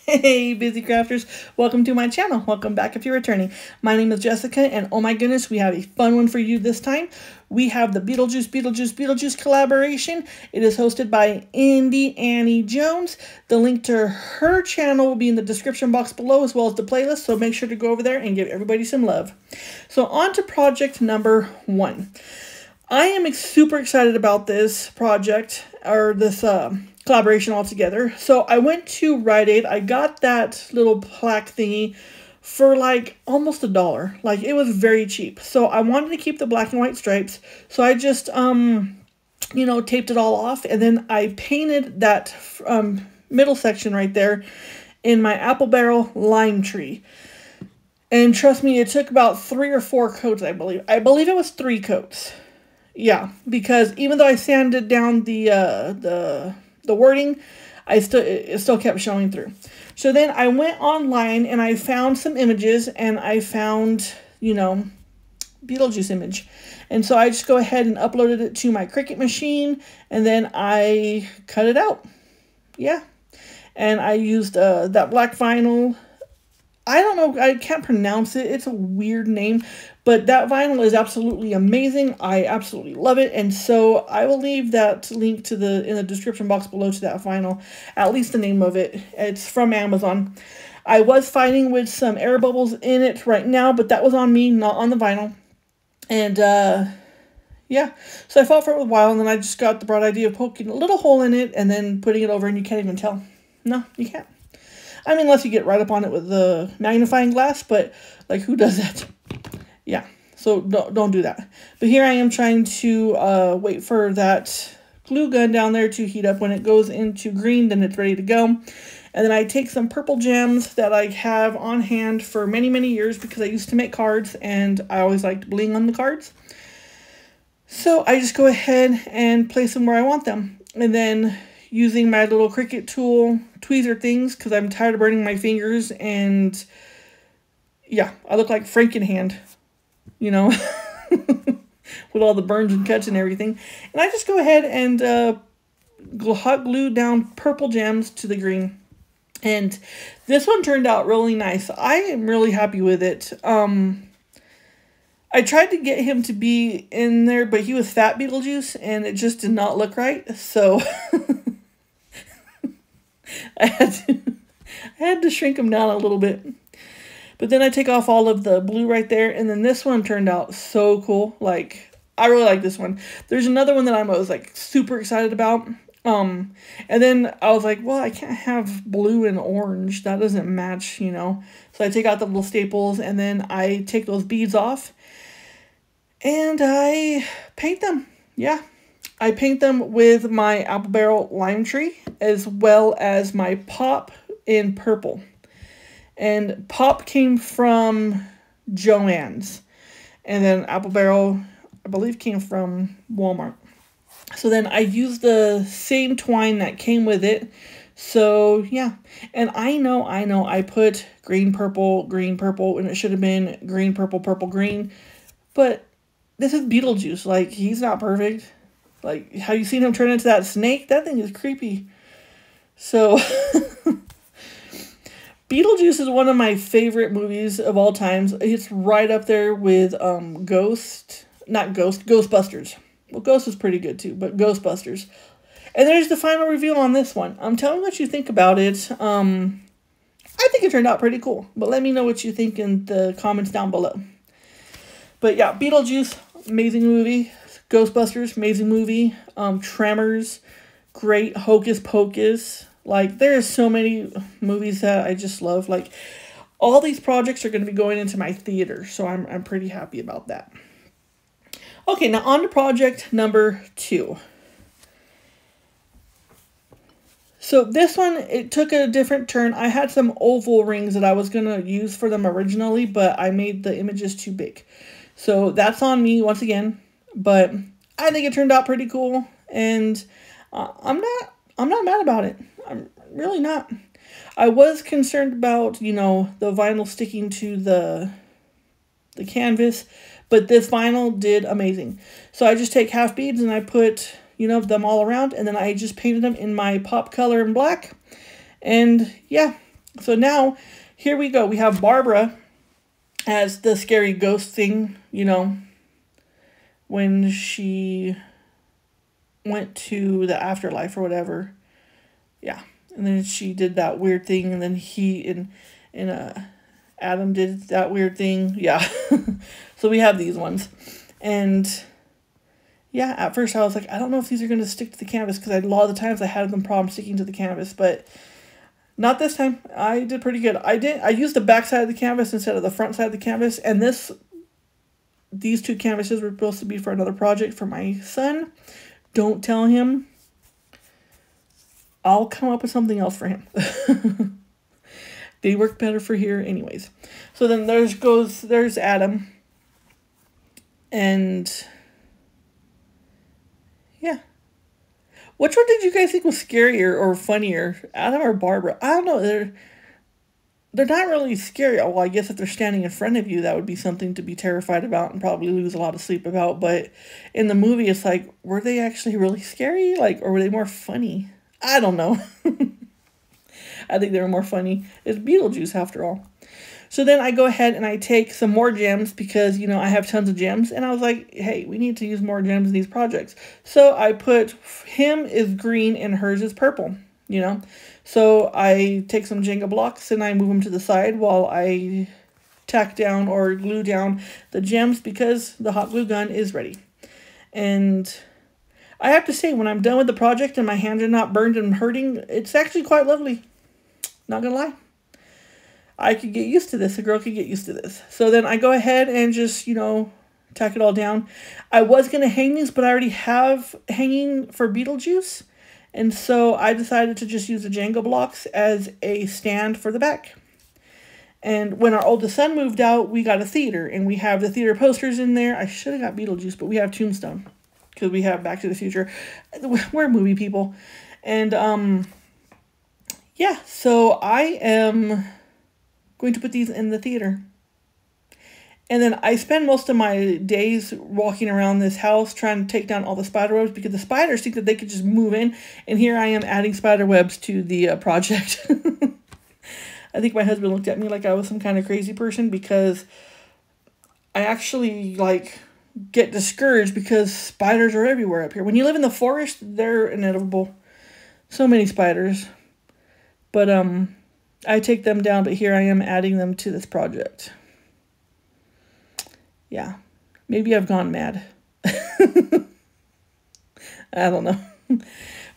Hey, busy crafters, welcome to my channel. Welcome back if you're returning. My name is Jessica, and oh my goodness, we have a fun one for you this time. We have the Beetlejuice collaboration. It is hosted by Indie Annie Jones. The link to her channel will be in the description box below, as well as the playlist, so make sure to go over there and give everybody some love. So on to project number 1. I am super excited about this project, or this collaboration altogether. So I went to Rite Aid. I got that little plaque thingy for like almost $1. Like, it was very cheap. So I wanted to keep the black and white stripes. So I just, you know, taped it all off. And then I painted that middle section right there in my apple barrel lime tree. And trust me, it took about 3 or 4 coats, I believe. I believe it was 3 coats. Yeah, because even though I sanded down the wording, it still kept showing through. So then I went online and I found some images, and I found, you know, Beetlejuice image. And so I just go ahead and uploaded it to my Cricut machine, and then I cut it out. Yeah. And I used that black vinyl. I don't know, I can't pronounce it. It's a weird name, but that vinyl is absolutely amazing. I absolutely love it. And so I will leave that link to in the description box below to that vinyl, at least the name of it. It's from Amazon. I was fighting with some air bubbles in it right now, but that was on me, not on the vinyl. And yeah, so I fought for it a while, and then I just got the bright idea of poking a little hole in it and then putting it over, and you can't even tell. No, you can't. I mean, unless you get right up on it with the magnifying glass, but, like, who does that? Yeah, so don't do that. But here I am trying to wait for that glue gun down there to heat up. When it goes into green, then it's ready to go. And then I take some purple gems that I have on hand for many, many years, because I used to make cards, and I always liked bling on the cards. So I just go ahead and place them where I want them. And then, using my little Cricut tool tweezer things, because I'm tired of burning my fingers, and yeah, I look like Frankenhand, you know, with all the burns and cuts and everything. And I just go ahead and hot glue down purple gems to the green. And this one turned out really nice. I am really happy with it. I tried to get him to be in there, but he was fat Beetlejuice, and it just did not look right. So I had to shrink them down a little bit. But then I take off all of the blue right there, and then this one turned out so cool. Like, I really like this one. There's another one that I was like super excited about. And then I was like, well, I can't have blue and orange. That doesn't match, you know. So I take out the little staples, and then I take those beads off, and I paint them. Yeah. I paint them with my apple barrel lime tree, as well as my pop in purple. And pop came from Joann's. And then apple barrel, I believe, came from Walmart. So then I used the same twine that came with it. So yeah. And I know I put green, purple, and it should have been green, purple, green. But this is Beetlejuice. Like, he's not perfect. Like, have you seen him turn into that snake? That thing is creepy. So, Beetlejuice is one of my favorite movies of all times. It's right up there with Ghostbusters. Well, Ghost is pretty good too, but Ghostbusters. And there's the final reveal on this one. Tell me what you think about it. I think it turned out pretty cool. But let me know what you think in the comments down below. But yeah, Beetlejuice, amazing movie. Ghostbusters, amazing movie. Tremors, great. Hocus Pocus. Like, there's so many movies that I just love. Like, all these projects are going to be going into my theater, so I'm pretty happy about that. Okay, now on to project number 2. So this one, it took a different turn. I had some oval rings that I was going to use for them originally, but I made the images too big. So that's on me once again. But I think it turned out pretty cool, and I'm not mad about it. I'm really not. I was concerned about, you know, the vinyl sticking to the canvas, but this vinyl did amazing. So I just take half beads and I put, you know, them all around, and then I just painted them in my pop color in black. And yeah, So now, here we go. We have Barbara as the scary ghost thing, you know, when she went to the afterlife or whatever. Yeah. And then she did that weird thing, and then he and Adam did that weird thing. Yeah. So we have these ones. And yeah, at first I was like, I don't know if these are going to stick to the canvas, because a lot of the times I had them problem sticking to the canvas, but not this time. I did pretty good. I used the back side of the canvas instead of the front side of the canvas, and these two canvases were supposed to be for another project for my son. Don't tell him. I'll come up with something else for him. They work better for here anyways. So then there's Adam. And yeah. Which one did you guys think was scarier or funnier? Adam or Barbara? I don't know. They're not really scary. Well, I guess if they're standing in front of you, that would be something to be terrified about and probably lose a lot of sleep about. But in the movie, it's like, were they actually really scary? Like, or were they more funny? I don't know. I think they were more funny. It's Beetlejuice after all. So then I go ahead and I take some more gems because, you know, I have tons of gems. And I was like, hey, we need to use more gems in these projects. So I put him is green and hers is purple, you know. So I take some Jenga blocks and I move them to the side while I tack down or glue down the gems because the hot glue gun is ready. And I have to say, when I'm done with the project and my hands are not burned and hurting, it's actually quite lovely. Not gonna lie. I could get used to this. A girl could get used to this. So then I go ahead and just, you know, tack it all down. I was going to hang these, but I already have hanging for Beetlejuice. And so I decided to just use the Jenga blocks as a stand for the back. And when our oldest son moved out, we got a theater. And we have the theater posters in there. I should have got Beetlejuice, but we have Tombstone. Because we have Back to the Future. We're movie people. And, yeah, so I am going to put these in the theater. And then I spend most of my days walking around this house trying to take down all the spider webs because the spiders think that they could just move in. And here I am adding spider webs to the project. I think my husband looked at me like I was some kind of crazy person because I actually like get discouraged because spiders are everywhere up here. When you live in the forest, they're inevitable. So many spiders. But I take them down, but here I am adding them to this project. Yeah, maybe I've gone mad. I don't know.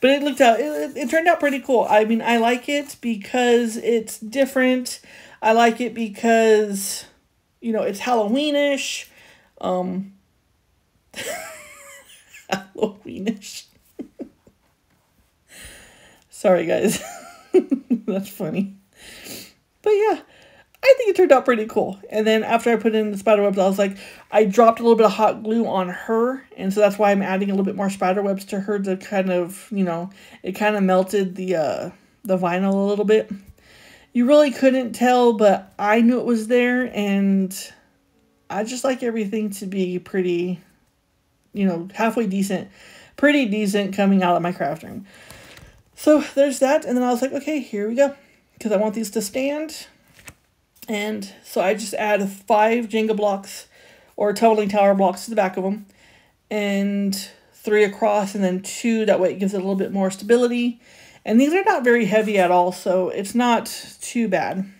But it turned out pretty cool. I mean, I like it because it's different. I like it because, you know, it's Halloweenish. Halloweenish. Sorry, guys. That's funny. But yeah, I think it turned out pretty cool. And then after I put in the spider webs, I was like, I dropped a little bit of hot glue on her. And so that's why I'm adding a little bit more spider webs to her to kind of, you know, it kind of melted the vinyl a little bit. You really couldn't tell, but I knew it was there. And I just like everything to be pretty, you know, halfway decent, pretty decent coming out of my craft room. So there's that. And then I was like, okay, here we go. Because I want these to stand. And so I just add 5 Jenga blocks or tumbling tower blocks to the back of them. And 3 across and then 2. That way it gives it a little bit more stability. And these are not very heavy at all, so it's not too bad.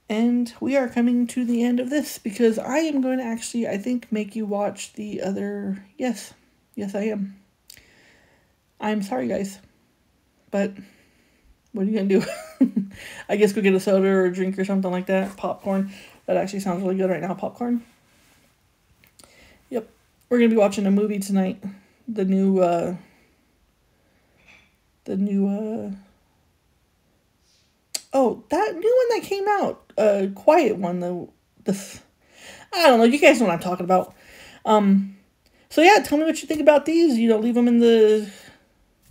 And we are coming to the end of this because I am going to actually, I think, make you watch the other... Yes, I am. I'm sorry, guys. But... what are you going to do? I guess go get a soda or a drink or something like that. Popcorn. That actually sounds really good right now. Popcorn. Yep. We're going to be watching a movie tonight. The new, oh, that new one that came out. Quiet one. I don't know. You guys know what I'm talking about. So yeah, tell me what you think about these. You know, leave them in the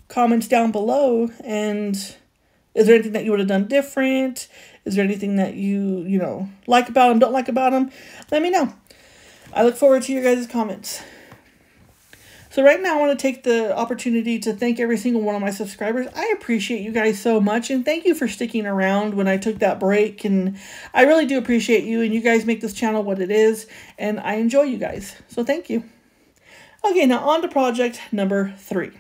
comments down below. And... is there anything that you would have done different? Is there anything that you know, like about them, don't like about them? Let me know. I look forward to your guys' comments. So right now I want to take the opportunity to thank every single one of my subscribers. I appreciate you guys so much, and thank you for sticking around when I took that break. And I really do appreciate you, and you guys make this channel what it is, and I enjoy you guys. So thank you. Okay, now on to project number 3.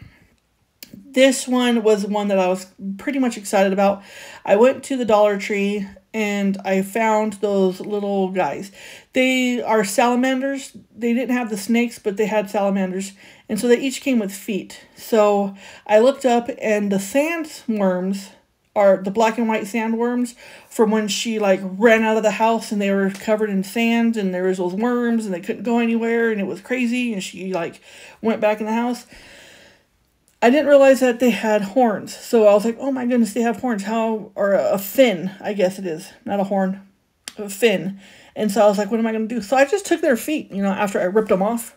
This one was one that I was pretty much excited about. I went to the Dollar Tree and I found those little guys. They are salamanders. They didn't have the snakes, but they had salamanders. And so they each came with feet. So I looked up, and the sandworms are the black and white sandworms from when she like ran out of the house and they were covered in sand and there was those worms and they couldn't go anywhere and it was crazy and she like went back in the house. I didn't realize that they had horns. So I was like, oh my goodness, they have horns. How, or a fin, I guess it is. Not a horn, a fin. And so I was like, what am I going to do? So I just took their feet, you know, after I ripped them off.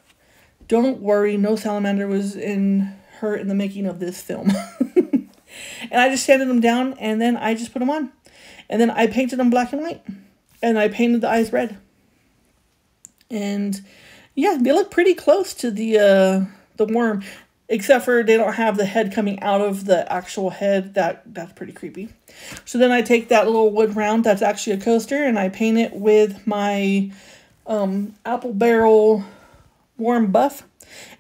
Don't worry, no salamander was hurt in the making of this film. And I just sanded them down, and then I just put them on. And then I painted them black and white. And I painted the eyes red. And yeah, they look pretty close to the worm. Except for they don't have the head coming out of the actual head. That's pretty creepy. So then I take that little wood round that's actually a coaster, and I paint it with my apple barrel warm buff.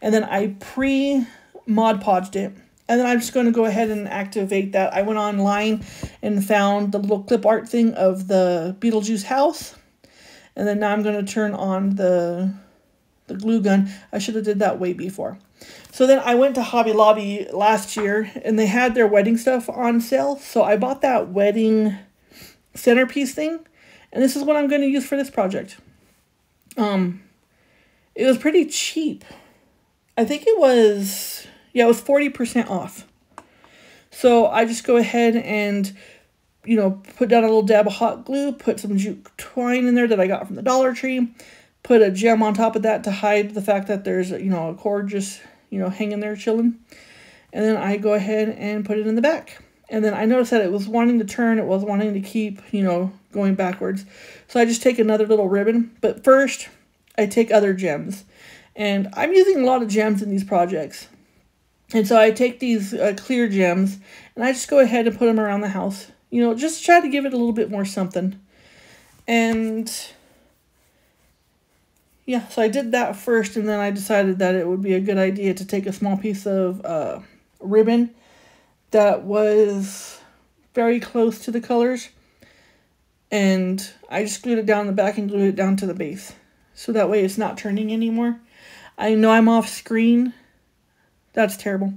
And then I pre-Mod Podged it. And then I'm just going to go ahead and activate that. I went online and found the little clip art thing of the Beetlejuice house. And then now I'm going to turn on the glue gun. I should have did that way before. So then I went to Hobby Lobby last year, and they had their wedding stuff on sale. So I bought that wedding centerpiece thing, and this is what I'm going to use for this project. It was pretty cheap. I think it was, yeah, it was 40% off. So I just go ahead and, you know, put down a little dab of hot glue, put some Jute twine in there that I got from the Dollar Tree, put a gem on top of that to hide the fact that there's, you know, a cord just, you know, hanging there chilling. And then I go ahead and put it in the back. And then I noticed that it was wanting to turn. It was wanting to keep, you know, going backwards. So I just take another little ribbon. But first, I take other gems. And I'm using a lot of gems in these projects. And so I take these clear gems, and I just go ahead and put them around the house. You know, just try to give it a little bit more something. And yeah, so I did that first, and then I decided that it would be a good idea to take a small piece of ribbon that was very close to the colors. And I just glued it down the back and glued it down to the base. So that way it's not turning anymore. I know I'm off screen. That's terrible.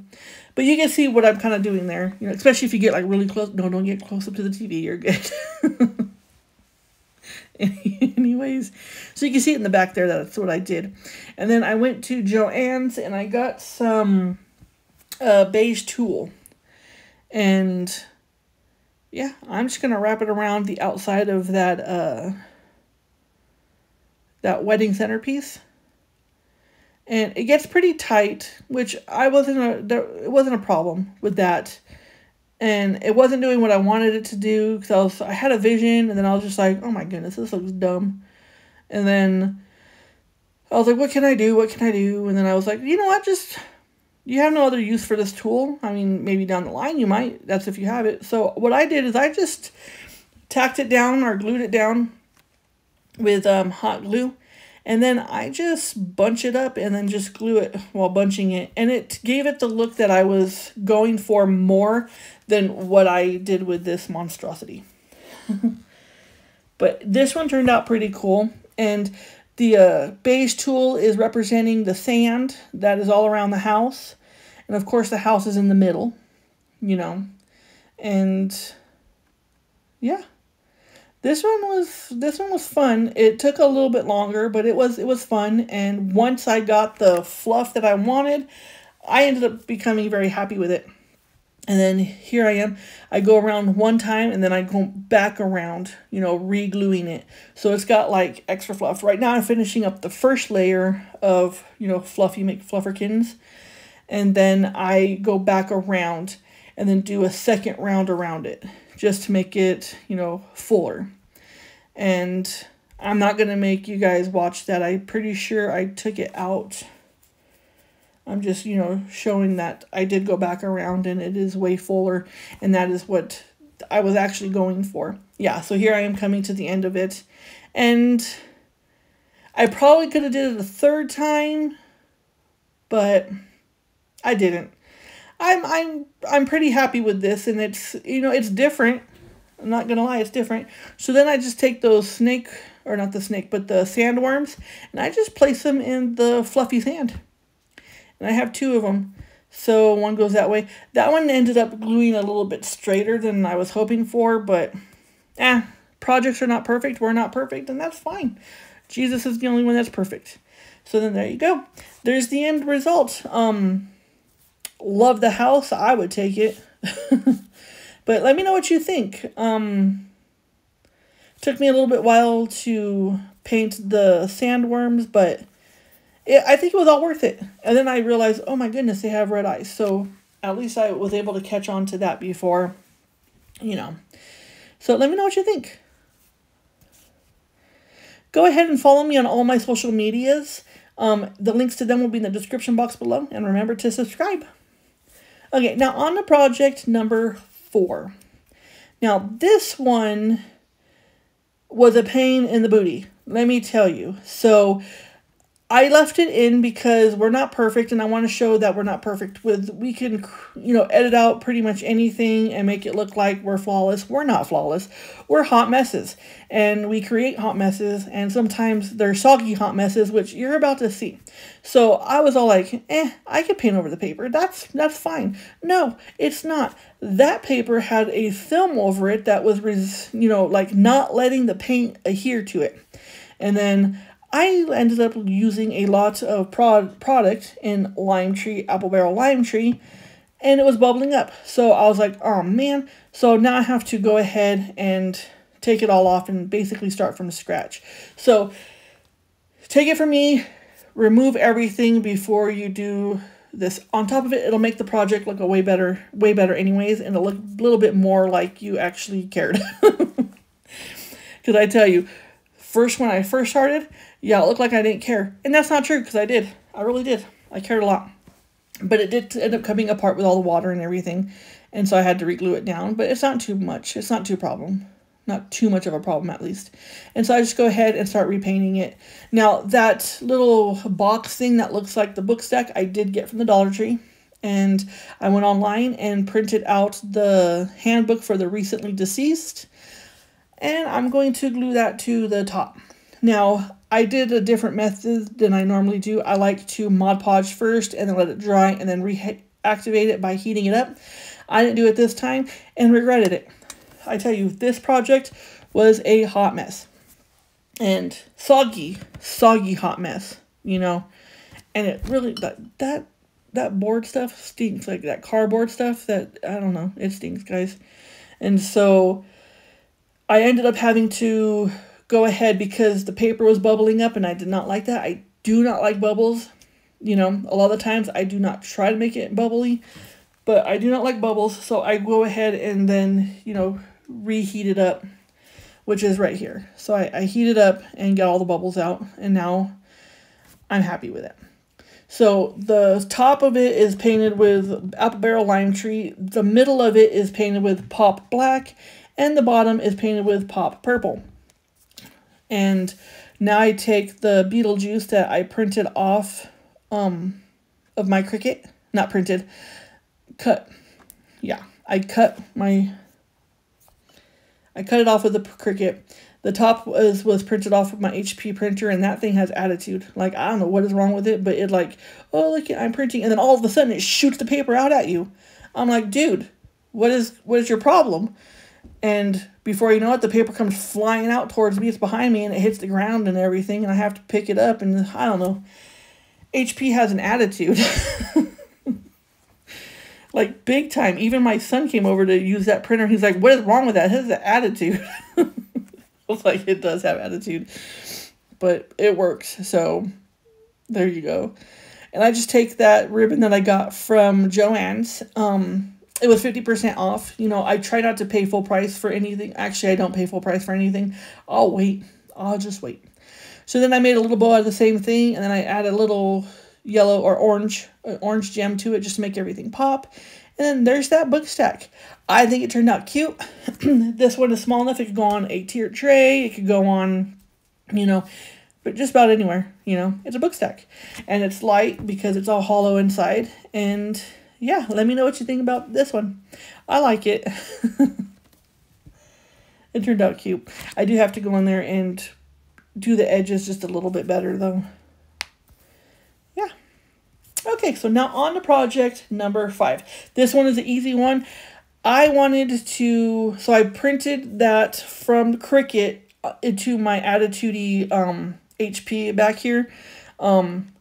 But you can see what I'm kind of doing there. You know, especially if you get like really close. No, don't get close up to the TV. You're good. Anyways, so you can see it in the back there. That's what I did. And then I went to Joann's and I got some beige tulle. And yeah, I'm just going to wrap it around the outside of that that wedding centerpiece. And it gets pretty tight, which it wasn't a problem with that. And it wasn't doing what I wanted it to do, because I had a vision, and then I was just like, oh my goodness, this looks dumb. And then I was like, what can I do? What can I do? And then I was like, you know what, you have no other use for this tool. I mean, maybe down the line you might. That's if you have it. So what I did is I just tacked it down or glued it down with hot glue. And then I just bunch it up and then just glue it while bunching it. And it gave it the look that I was going for more than what I did with this monstrosity. But this one turned out pretty cool. And the beige tulle is representing the sand that is all around the house. And of course the house is in the middle, you know. And yeah. This one was fun. It took a little bit longer, but it was fun. And once I got the fluff that I wanted, I ended up becoming very happy with it. And then here I am. I go around one time, and then I go back around, you know, re-gluing it. So it's got like extra fluff. Right now I'm finishing up the first layer of, you know, fluff. You make flufferkins. And then I go back around and then do a second round around it, just to make it, you know, fuller. And I'm not going to make you guys watch that. I'm pretty sure I took it out. I'm just, you know, showing that I did go back around and it is way fuller, and that is what I was actually going for. Yeah, so here I am coming to the end of it, and I probably could have did it a third time, but I didn't. I'm pretty happy with this, and it's, you know, it's different. I'm not gonna lie, it's different. So then I just take those snake, or not the snake, but the sandworms, and I just place them in the fluffy sand. And I have 2 of them. So one goes that way. That one ended up gluing a little bit straighter than I was hoping for, but projects are not perfect. We're not perfect, and that's fine. Jesus is the only one that's perfect. So then there you go. There's the end result. Love the house. I would take it. But let me know what you think. Took me a little bit while to paint the sandworms, but I think it was all worth it. And then I realized, oh my goodness, they have red eyes. So at least I was able to catch on to that before, you know. So let me know what you think. Go ahead and follow me on all my social medias. The links to them will be in the description box below. And remember to subscribe. Okay, now on to project number 4. Now this one was a pain in the booty, let me tell you. So I left it in because we're not perfect, and I want to show that we're not perfect. We can, you know, edit out pretty much anything and make it look like we're flawless. We're not flawless. We're hot messes, and we create hot messes, and sometimes they're soggy hot messes, which you're about to see. So I was all like, I could paint over the paper. That's fine. No, it's not. That paper had a film over it that was, you know, like not letting the paint adhere to it. And then I ended up using a lot of product in lime tree, apple barrel lime tree, and it was bubbling up. So I was like, oh man. So now I have to go ahead and take it all off and basically start from scratch. So take it from me, remove everything before you do this. On top of it, it'll make the project look way better anyways, and it'll look a little bit more like you actually cared. Because I tell you, when I first started, yeah, it looked like I didn't care. And that's not true, because I did. I really did. I cared a lot. But it did end up coming apart with all the water and everything. And so I had to re-glue it down. But it's not too much. It's not too problem. Not too much of a problem, at least. And so I just go ahead and start repainting it. Now, that little box thing that looks like the book stack, I did get from the Dollar Tree. And I went online and printed out the handbook for the recently deceased. And I'm going to glue that to the top. Now, I did a different method than I normally do. I like to Mod Podge first and then let it dry and then reactivate it by heating it up. I didn't do it this time and regretted it. I tell you, this project was a hot mess. And soggy hot mess, you know. And it really, that board stuff stinks. Like that cardboard stuff, that, I don't know, it stinks, guys. And so I ended up having to go ahead because the paper was bubbling up and I did not like that. I do not like bubbles. You know, a lot of the times I do not try to make it bubbly, but I do not like bubbles. So I go ahead and then, you know, reheat it up, which is right here. So I heat it up and got all the bubbles out, and now I'm happy with it. So the top of it is painted with apple barrel lime tree. The middle of it is painted with pop black, and the bottom is painted with pop purple. And now I take the Beetlejuice that I printed off of my Cricut. Not printed, cut. Yeah, I cut it off with the Cricut. The top was printed off with my HP printer, and that thing has attitude. Like, I don't know what is wrong with it, but it like, oh, look, I'm printing, and then all of a sudden it shoots the paper out at you. I'm like, dude, what is your problem? And before you know it, the paper comes flying out towards me. It's behind me, and it hits the ground and everything, and I have to pick it up, and I don't know. HP has an attitude. Like, big time. Even my son came over to use that printer. He's like, what is wrong with that? It has an attitude. I was like, it does have attitude. But it works. So, there you go. And I just take that ribbon that I got from Joann's. It was 50% off. You know, I try not to pay full price for anything. Actually, I don't pay full price for anything. I'll wait. I'll just wait. So then I made a little bow out of the same thing. And then I add a little, yellow or orange gem to it just to make everything pop. And then there's that book stack. I think it turned out cute. This one is small enough. It could go on a tiered tray. It could go on, you know, but just about anywhere, you know. It's a book stack. And it's light because it's all hollow inside. And yeah, let me know what you think about this one. I like it. It turned out cute. I do have to go in there and do the edges just a little bit better though. Yeah. Okay, so now on to project number 5. This one is an easy one. I wanted to, so I printed that from Cricut into my Attitude HP back here.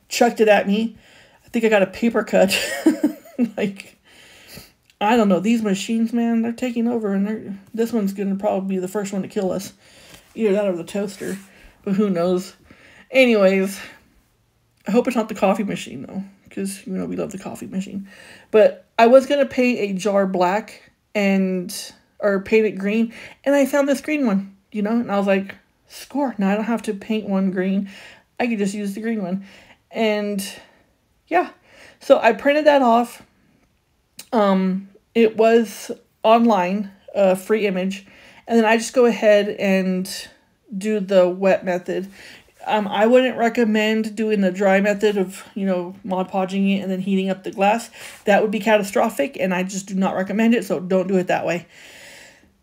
Chucked it at me. I think I got a paper cut. Like, I don't know. These machines, man, they're taking over, and this one's going to probably be the first one to kill us. Either that or the toaster, but who knows. Anyways, I hope it's not the coffee machine, though, because, you know, we love the coffee machine. But I was going to paint a jar black or paint it green, and I found this green one, you know, and I was like, score. Now I don't have to paint one green. I could just use the green one. And yeah, so I printed that off. It was online, a free image, and then I just go ahead and do the wet method. I wouldn't recommend doing the dry method of, you know, Mod Podging it and then heating up the glass. That would be catastrophic, and I just do not recommend it, so don't do it that way.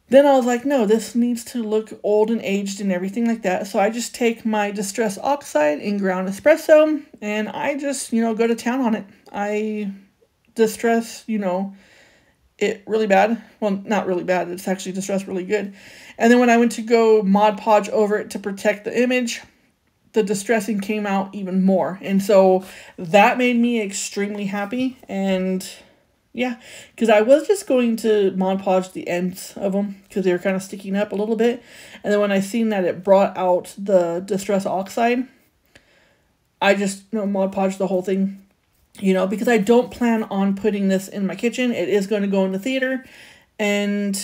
Then I was like, no, this needs to look old and aged and everything like that. So I just take my Distress Oxide and ground espresso, and I just, you know, go to town on it. I distress, you know, it really bad. Well, not really bad. It's actually distressed really good. And then when I went to go Mod Podge over it to protect the image, the distressing came out even more. And so that made me extremely happy. And yeah, because I was just going to Mod Podge the ends of them because they were kind of sticking up a little bit. And then when I seen that it brought out the Distress Oxide, I just, you know, Mod Podge the whole thing. You know, because I don't plan on putting this in my kitchen. It is going to go in the theater, and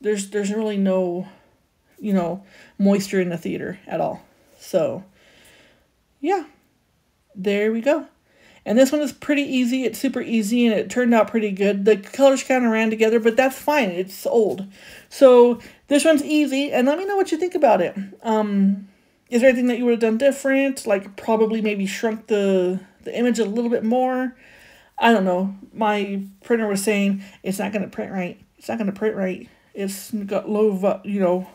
there's really no, you know, moisture in the theater at all. So, yeah, there we go. And this one is pretty easy. It's super easy, and it turned out pretty good. The colors kind of ran together, but that's fine. It's old. So this one's easy, and let me know what you think about it. Is there anything that you would have done different? Like probably maybe shrunk the image a little bit more. I don't know. My printer was saying it's not going to print right. It's not going to print right. It's got low, you know,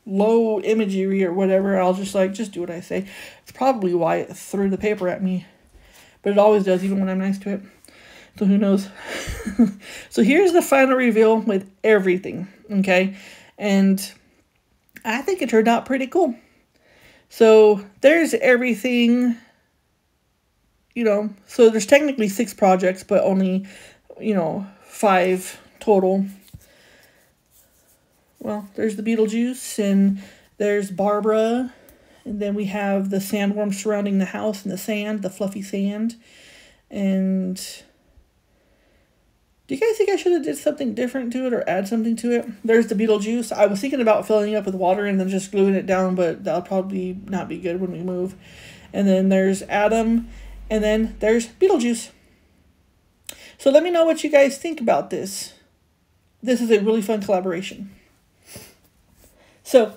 low imagery or whatever. I'll just do what I say. It's probably why it threw the paper at me. But it always does, even when I'm nice to it. So who knows? So here's the final reveal with everything. Okay. And I think it turned out pretty cool. So there's everything. You know, so there's technically 6 projects, but only, you know, 5 total. Well, there's the Beetlejuice, and there's Barbara, and then we have the sandworms surrounding the house and the sand, the fluffy sand. And do you guys think I should have did something different to it or add something to it? There's the Beetlejuice. I was thinking about filling it up with water and then just gluing it down, but that'll probably not be good when we move. And then there's Adam. And then there's Beetlejuice. So let me know what you guys think about this. This is a really fun collaboration. So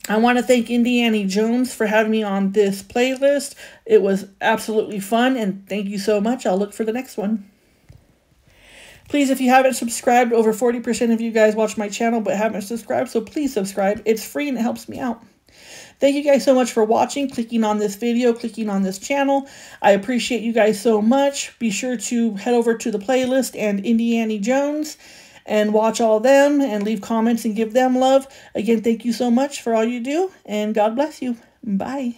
I want to thank Indiana Jones for having me on this playlist. It was absolutely fun, and thank you so much. I'll look for the next one. Please, if you haven't subscribed, over 40% of you guys watch my channel but haven't subscribed, so please subscribe. It's free and it helps me out. Thank you guys so much for watching, clicking on this video, clicking on this channel. I appreciate you guys so much. Be sure to head over to the playlist and Indiana Jones and watch all them and leave comments and give them love. Again, thank you so much for all you do, and God bless you. Bye.